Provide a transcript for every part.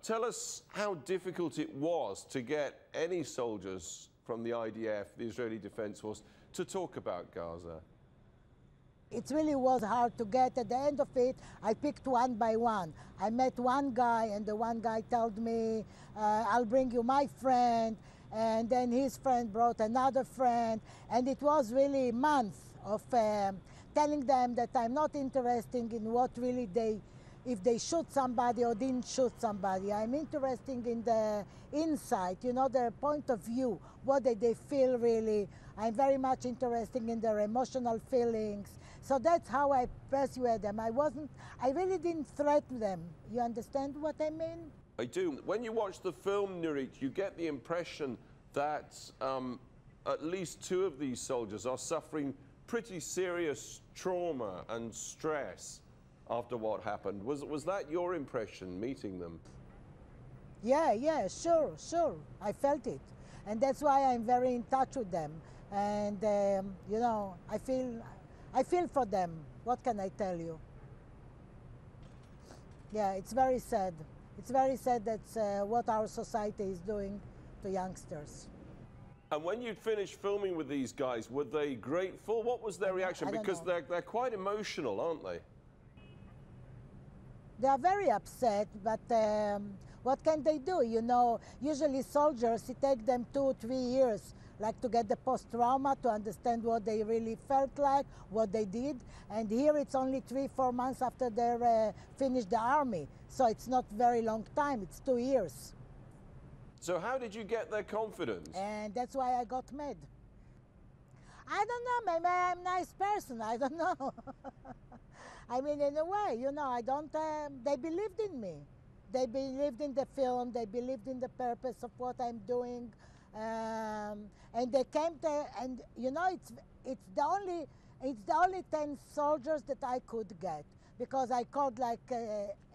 Tell us how difficult it was to get any soldiers from the IDF, the Israeli Defense Force, to talk about Gaza. It really was hard to get. At the end of it, I picked one by one. I met one guy, and the one guy told me, I'll bring you my friend, and then his friend brought another friend, and it was really months of telling them that I'm not interested in what really if they shoot somebody or didn't shoot somebody. I'm interested in the insight, you know, their point of view. What did they feel really? I'm very much interested in their emotional feelings. So that's how I persuaded them. I really didn't threaten them. You understand what I mean? I do. When you watch the film, Nurit, you get the impression that at least two of these soldiers are suffering pretty serious trauma and stress after what happened. Was that your impression, meeting them? Yeah, sure. I felt it. And that's why I'm very in touch with them. And, you know, I feel for them. What can I tell you? Yeah, it's very sad. It's very sad that's what our society is doing to youngsters. And when you'd finished filming with these guys, were they grateful? What was their reaction? Because they're quite emotional, aren't they? They are very upset, but what can they do? You know, usually soldiers, it takes them 2 or 3 years, like to get the post-trauma, to understand what they really felt like, what they did. And here it's only 3 or 4 months after they finished the army. So it's not very long time, it's 2 years. So how did you get their confidence? And that's why I got mad. I don't know, maybe I'm a nice person, I don't know. I mean, in a way, you know, they believed in me. They believed in the film, they believed in the purpose of what I'm doing. And they came to, and you know, it's the only 10 soldiers that I could get. Because I called like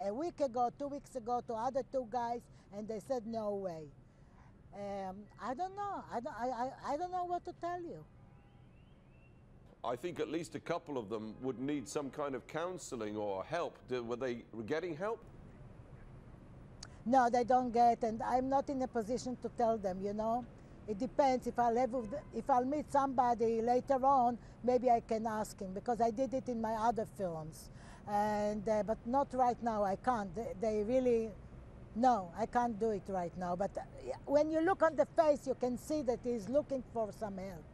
a week ago, 2 weeks ago to other 2 guys, and they said, no way. I don't know, I don't know what to tell you. I think at least a couple of them would need some kind of counseling or help. Were they getting help? No, they don't get, and I'm not in a position to tell them, you know. It depends. If I'll meet somebody later on, maybe I can ask him, because I did it in my other films. And, but not right now, I can't. They really, no, I can't do it right now. But when you look on the face, you can see that he's looking for some help.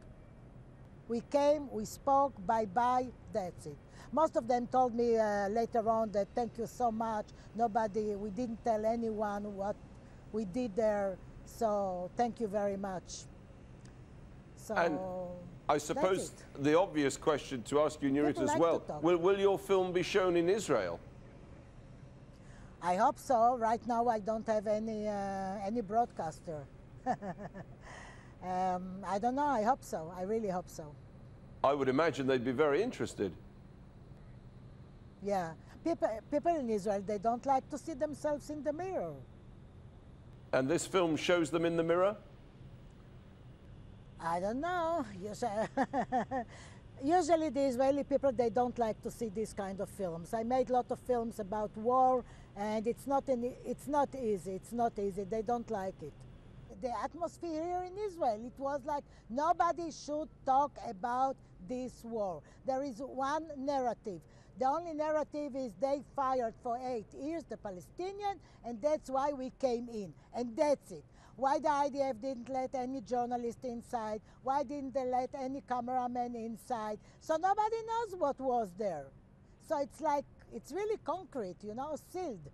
We came, we spoke, bye-bye, that's it. Most of them told me later on that thank you so much. We didn't tell anyone what we did there, so thank you very much. So, and I suppose the obvious question to ask you, Nurit, as well, will your film be shown in Israel? I hope so. Right now I don't have any broadcaster. I don't know, I hope so. I really hope so. I would imagine they'd be very interested. Yeah. People in Israel, they don't like to see themselves in the mirror. And this film shows them in the mirror? I don't know. Usually the Israeli people, they don't like to see these kind of films. I made a lot of films about war, and it's not easy. It's not easy. They don't like it. The atmosphere here in Israel, it was like nobody should talk about this war. There is one narrative. The only narrative is they fired for 8 years, the Palestinians, and that's why we came in, and that's it. Why the IDF didn't let any journalist inside? Why didn't they let any cameraman inside? So nobody knows what was there. So it's like, it's really concrete, you know, sealed.